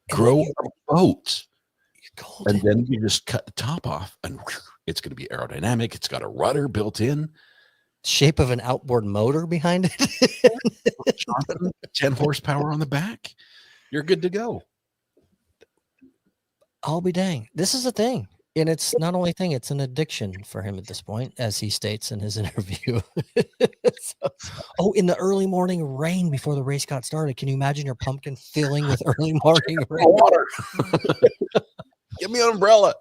grow a boat, golden. and then you just cut the top off, and it's going to be aerodynamic. It's got a rudder built in, Shape of an outboard motor behind it. 10 horsepower on the back. You're good to go. I'll be dang. This is a thing. And it's not only a thing, it's an addiction for him at this point, as he states in his interview. In the early morning rain before the race got started. Can you imagine your pumpkin filling with early morning rain? Water. Give me an umbrella.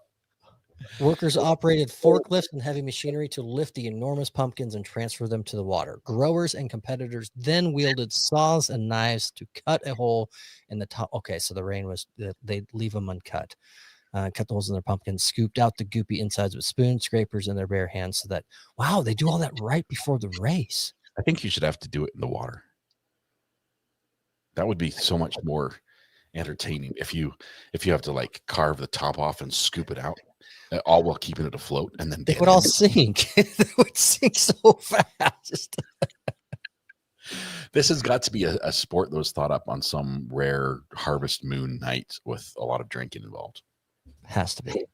Workers operated forklifts and heavy machinery to lift the enormous pumpkins and transfer them to the water. Growers and competitors then wielded saws and knives to cut a hole in the top. Okay, so the rain was, they'd leave them uncut. Cut the holes in their pumpkins, scooped out the goopy insides with spoon scrapers in their bare hands so that, wow, they do all that right before the race. I think you should have to do it in the water. That would be so much more entertaining if you have to like carve the top off and scoop it out, all while keeping it afloat, and then They would all sink. They would sink so fast. This has got to be a sport that was thought up on some rare harvest moon night with a lot of drinking involved. Has to be.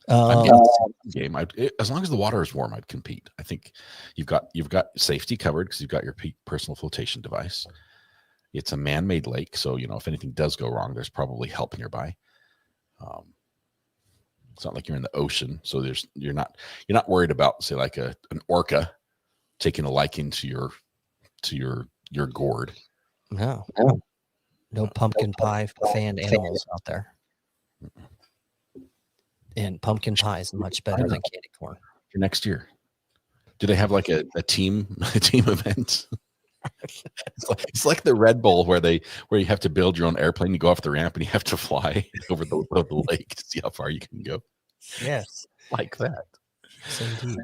I'm in the game. As long as the water is warm, I'd compete. I think you've got safety covered because you've got your personal flotation device. It's a man-made lake, so if anything does go wrong, there's probably help nearby. It's not like you're in the ocean, so you're not worried about, say, like an orca taking a liking to your gourd. No pumpkin pie fanned animals out there. And pumpkin pie is much better than candy corn. For next year, do they have like a team event? It's like the Red Bull where you have to build your own airplane. You go off the ramp and you have to fly over the lake to see how far you can go. Yes, Like that. yes, indeed.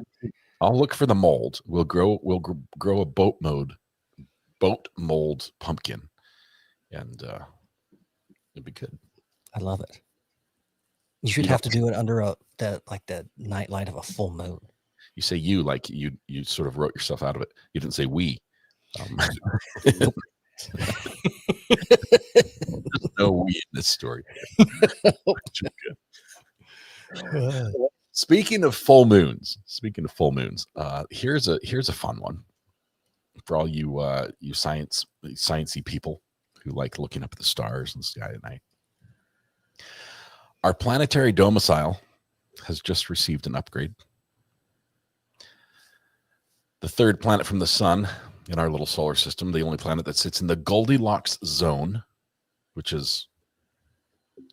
I'll look for the mold. We'll grow a boat mold pumpkin, and it'd be good. I love it. You should have to do it under the night light of a full moon. You say you like you sort of wrote yourself out of it. You didn't say we. No we in this story. Speaking of full moons, here's a fun one for all you sciencey people who like looking up at the stars and the sky at night. Our planetary domicile has just received an upgrade. The third planet from the sun in our little solar system, the only planet that sits in the Goldilocks zone, which is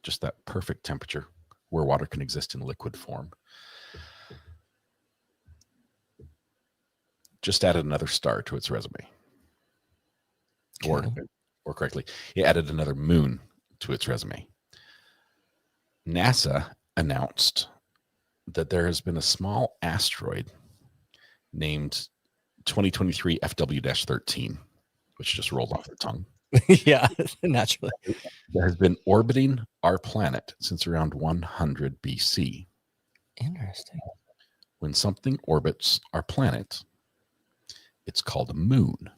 just that perfect temperature where water can exist in liquid form, just added another star to its resume. Or correctly, it added another moon to its resume. NASA announced that there has been a small asteroid named 2023 FW-13, which just rolled off the tongue. Yeah, naturally. That has been orbiting our planet since around 100 BC. Interesting. When something orbits our planet, it's called a moon.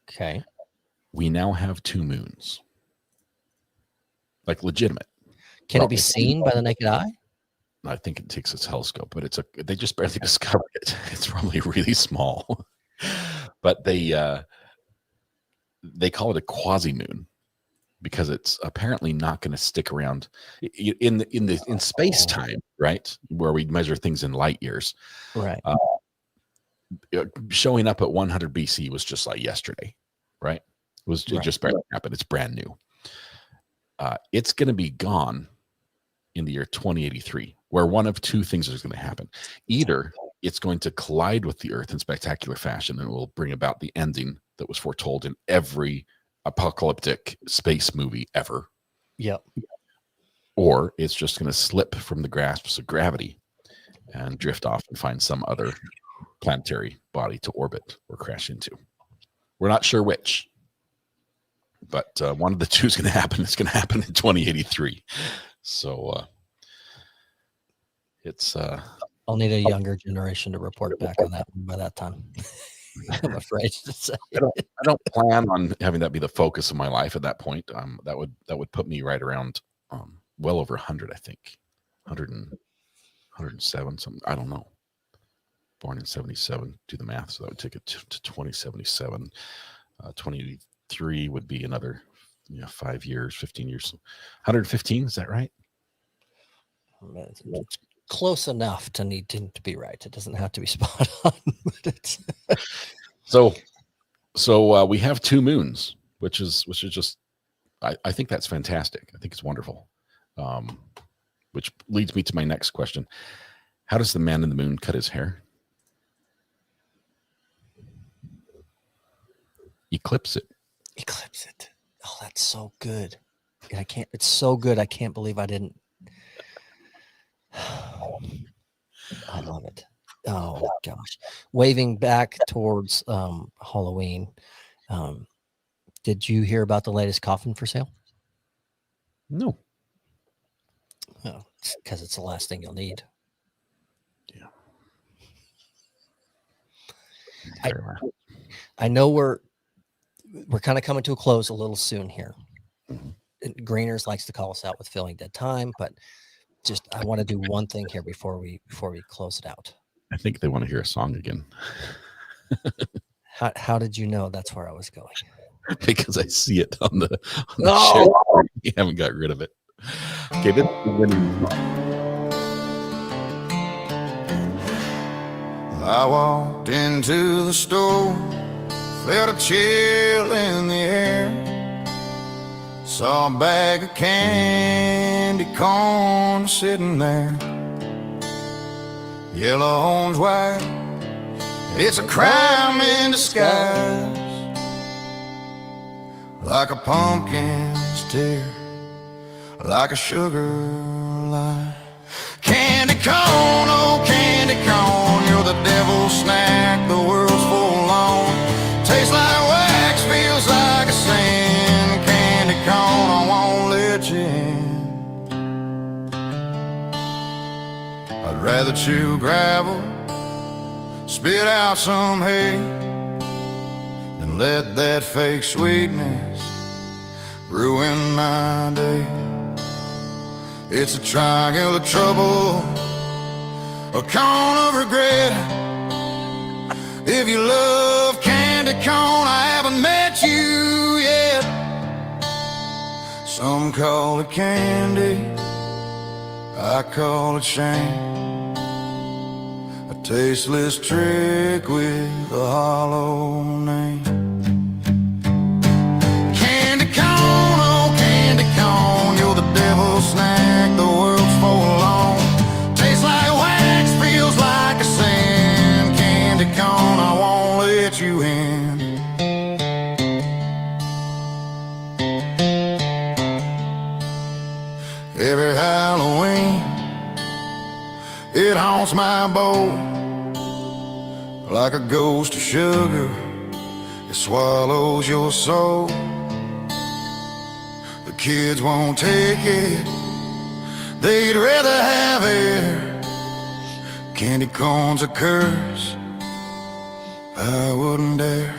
Okay. We now have 2 moons. Like legitimate. Can it be seen by the naked eye? I think it takes a telescope, but they just barely discovered it. It's probably really small. But they call it a quasi-moon because it's apparently not going to stick around in space-time, right? Where we measure things in light years. Right. Showing up at 100 BC was just like yesterday, right? It just barely happened. It's brand new. It's going to be gone in the year 2083, where one of 2 things is going to happen. Either it's going to collide with the Earth in spectacular fashion and it will bring about the ending that was foretold in every apocalyptic space movie ever. Yep. Or it's just going to slip from the grasps of gravity and drift off and find some other planetary body to orbit or crash into. We're not sure which. But one of the 2 is going to happen. It's going to happen in 2083. So it's. I'll need a younger generation to report back on that by that time. I'm afraid to say. I don't plan on having that be the focus of my life at that point. That would put me right around well over 100, I think. 100 and 107, something. I don't know. Born in 77, do the math. So that would take it to 2077. 23 would be another 5 years, 15 years. 115, is that right? It's close enough to need to be right. It doesn't have to be spot on. But it's So we have 2 moons, which is just, I think that's fantastic. I think it's wonderful. Which leads me to my next question. How does the man in the moon cut his hair? Eclipse it. Eclipse it. Oh, that's so good. It's so good. I can't believe I didn't. I love it. Oh gosh. Waving back towards Halloween. Did you hear about the latest coffin for sale? No. Oh, because it's the last thing you'll need. Yeah. I know we're kind of coming to a close a little soon here. Greeners likes to call us out with filling dead time, but just I want to do one thing here before we close it out. I think they want to hear a song again. How did you know that's where I was going? Because I see it on the No! show. You haven't got rid of it. Okay, this is the winning song. I walked into the store, felt a chill in the air, saw a bag of candy corn sitting there, yellow orange white, it's a crime in disguise, like a pumpkin's tear, like a sugar lie. Candy corn, oh candy corn, you're the devil's snack the world's full on. Tastes like wax, feels like a sin. Candy corn, I won't let you in. I'd rather chew gravel, spit out some hay, than let that fake sweetness ruin my day. It's a triangle of trouble, a cone of regret. If you love candy corn, I haven't met you yet. Some call it candy, I call it shame. A tasteless trick with a hollow name. Candy corn, oh candy corn, you're the devil's snack the world's full on. Tastes like wax, feels like a sin. Candy corn, I won't let you in. Every Halloween, it haunts my bowl like a ghost of sugar. It swallows your soul. The kids won't take it, they'd rather have it. Candy corn's a curse, I wouldn't dare.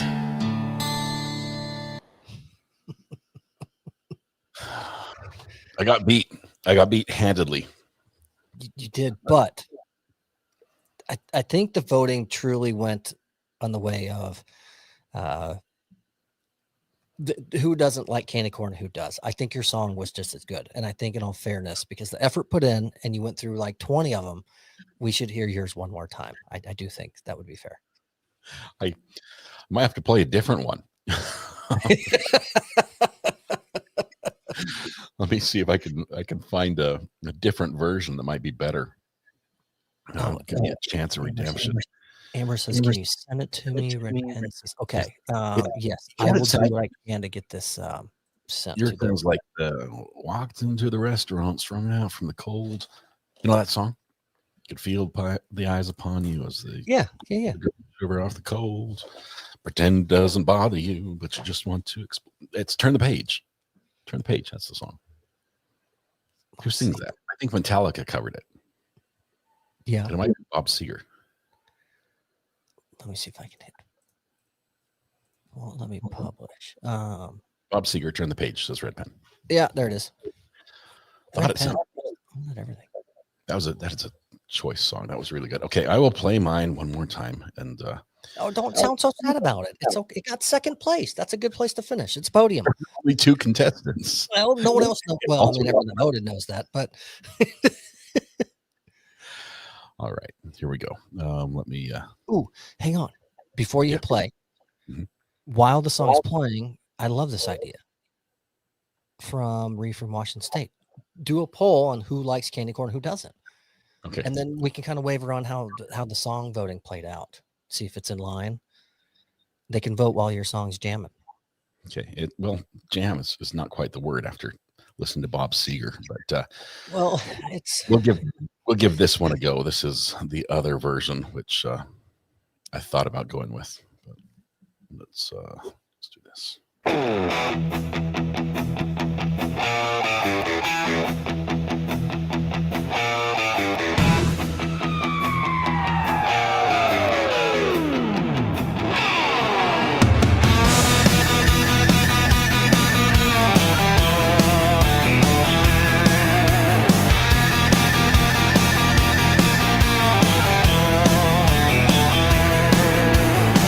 I got beat handedly. You did, but I think the voting truly went on the way of who doesn't like candy corn, who does. I think your song was just as good. And I think in all fairness, because the effort put in and you went through like 20 of them, we should hear yours one more time. I do think that would be fair. I might have to play a different one. Let me see if I can find a different version that might be better. Give me a chance of redemption. Amber says, "Can you send it to me?" Red says, "Okay, yes, I will do what I can to get this sent." Your to things like walked into the restaurant, strung out from the cold. You know that song? You could feel the eyes upon you as the yeah. shiver off the cold. Pretend it doesn't bother you, but you just want to. It's turn the page. Turn the page. That's the song. Who sings that? I think Metallica covered it. Yeah. It might be Bob Seger. Let me see if I can hit. Well, let me publish. Bob Seger, turn the page, says Red Pen. Yeah, there it is. Thought Red it sounded, Pen. Not everything. that is a choice song. That was really good. Okay, I will play mine one more time. And Oh, don't sound so sad about it. It's okay. It got second place. That's a good place to finish. It's podium. only 2 contestants. Well, no one else knows. Well, I mean, everyone that voted knows that, but All right, here we go. Let me. hang on. Before you Yeah. hit play, Mhm. while the song's playing, I love this idea from Ree from Washington State. Do a poll on who likes candy corn, who doesn't, Okay. and then we can kind of waver on how the song voting played out. See if it's in line. They can vote while your song's jamming. Okay. Jam is not quite the word after listening to Bob Seger, but Well, it's we'll give this one a go. This is the other version, which I thought about going with. But let's do this.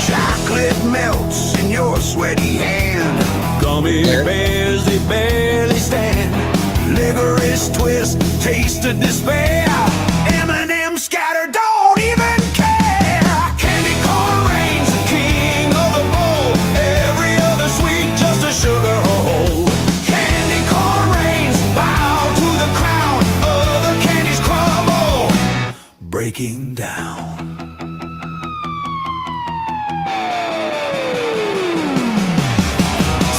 Chocolate melts in your sweaty hand. Gummy There. bears, they barely stand. Licorice twist, taste of despair. M&M scatter, don't even care. Candy corn reigns the king of the bowl. Every other sweet, just a sugar hole. Candy corn reigns, bow to the crown. Other candies crumble, breaking down.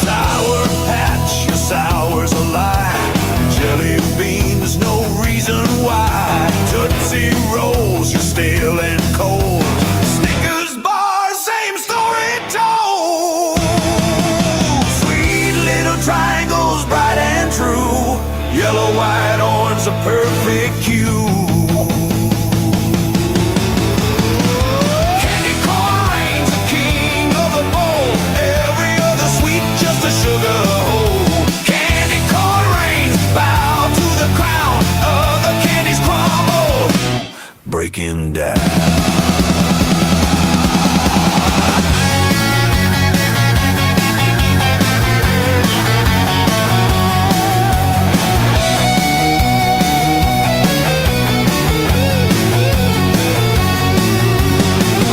Sour Patch, your sour's a lie. Jelly beans, no reason why. Tootsie Rolls, you're stale and cold. Snickers bars, same story told. Sweet little triangles, bright and true. Yellow, white, orange, a perfect hue. Candy corn reigns the king of the bowl. Every other sweet, just a sugar hole. Candy corn reigns, bow to the crown. Other candies crumble, breaking down.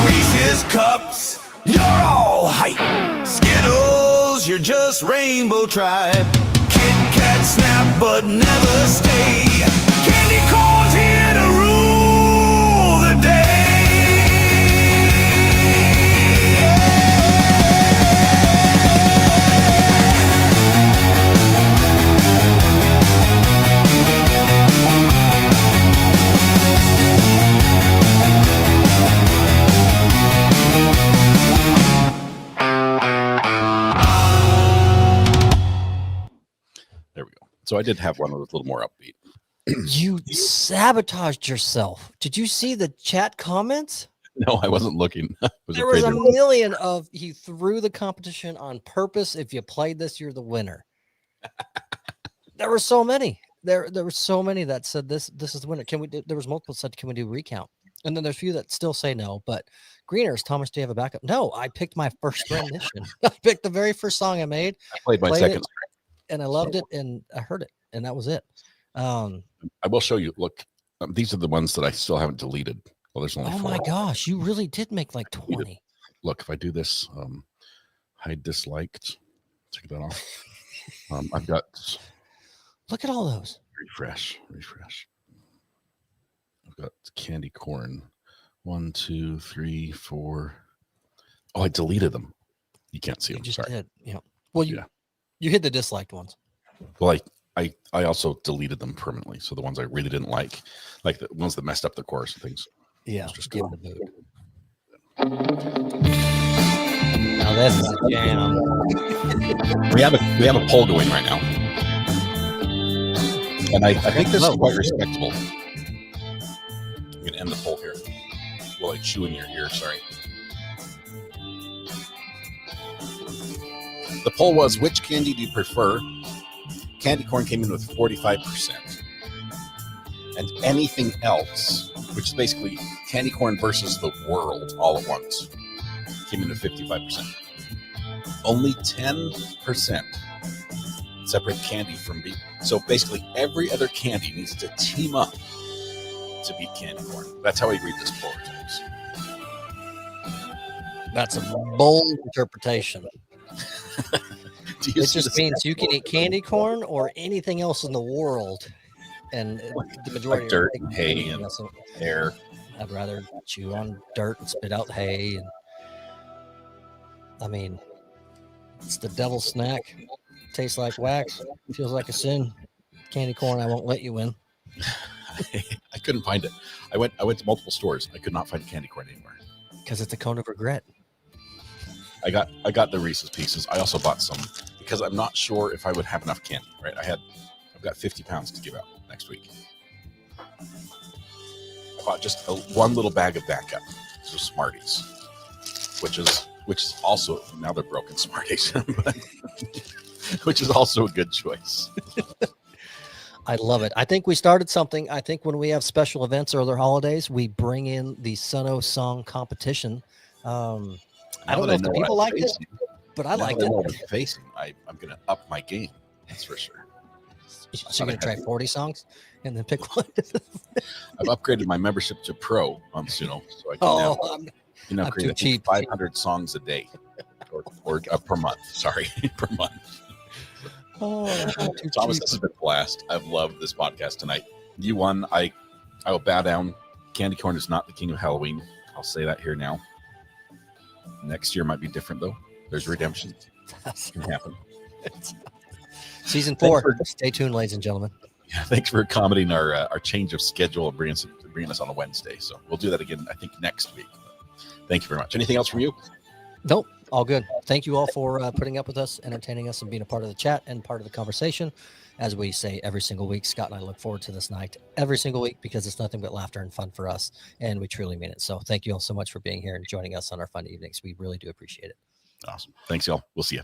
Reese's Cups, you're all hype. Skittles, you're just Rainbow Tribe. Kit Kat snap, but never stay. Candy corn's here to rule the day. There we go. So I did have one that was a little more upbeat. you sabotaged yourself. Did you see the chat comments? No, I wasn't looking. I was There was afraid a there- million of he threw the competition on purpose. If you played this, you're the winner. There were so many. There were so many that said this is the winner. Can we do, there was multiple said, can we do recount? And then there's a few that still say no. But Greeners, Thomas, do you have a backup? No, I picked my first rendition. I picked the very first song I made, I played my played second. it, and I loved it, and I heard it, and that was it. I will show you. Look, these are the ones that I still haven't deleted. Well, there's only Oh 4. my gosh, you really did make like 20. Look, if I do this, hide disliked, take that off. I've got Look at all those. refresh. I've got candy corn. 1, 2, 3, 4. Oh, I deleted them. You can't see You them. just Sorry. did. Yeah. Well, Yeah. you hit the disliked ones. Well, I also deleted them permanently. So the ones I really didn't like the ones that messed up the chorus and things. Yeah. Just Give go. it a boot. Now this is a jam. We have a poll going right now, and I think this is quite respectable. I'm gonna end the poll here. Well, I chew in your ear. Sorry. The poll was, which candy do you prefer? Candy corn came in with 45%. And anything else, which is basically candy corn versus the world all at once, came in at 55%. Only 10% separate candy from beef. So basically every other candy needs to team up to beat candy corn. That's how I read this poll results. That's a bold interpretation. Do you It see just the means you can eat candy corn or anything else in the world, and the majority like dirt of and hay and air? I'd rather chew on dirt and spit out hay. And I mean, it's the devil's snack. Tastes like wax. Feels like a sin. Candy corn, I won't let you win. I couldn't find it. I went to multiple stores. I could not find candy corn anywhere. Because it's a cone of regret. I got the Reese's Pieces. I also bought some because I'm not sure if I would have enough candy. Right, I've got 50 pounds to give out next week. I bought just one little bag of backup, so Smarties, which is also, now they're broken Smarties, but, which is also a good choice. I love it. I think we started something. I think when we have special events or other holidays, we bring in the Sono Song competition. I don't know if the people liked it, but I liked it. I'm going to up my game. That's for sure. So you're going to try 40 songs and then pick one? I've upgraded my membership to Pro on Suno, so I can now I'm create too cheap. 500 songs a day or per month. Sorry, per month. Thomas, this has been a blast. I've loved this podcast tonight. You won. I will bow down. Candy corn is not the king of Halloween. I'll say that here now. Next year might be different, though. There's redemption. It can happen. Season 4. Stay tuned, ladies and gentlemen. Yeah, thanks for accommodating our change of schedule and bringing us on a Wednesday. So we'll do that again, I think, next week. Thank you very much. Anything else from you? Nope. All good. Thank you all for putting up with us, entertaining us, and being a part of the chat and part of the conversation. As we say every single week, Scott and I look forward to this night every single week because it's nothing but laughter and fun for us, and we truly mean it. So thank you all so much for being here and joining us on our fun evenings. We really do appreciate it. Awesome. Thanks, y'all. We'll see you.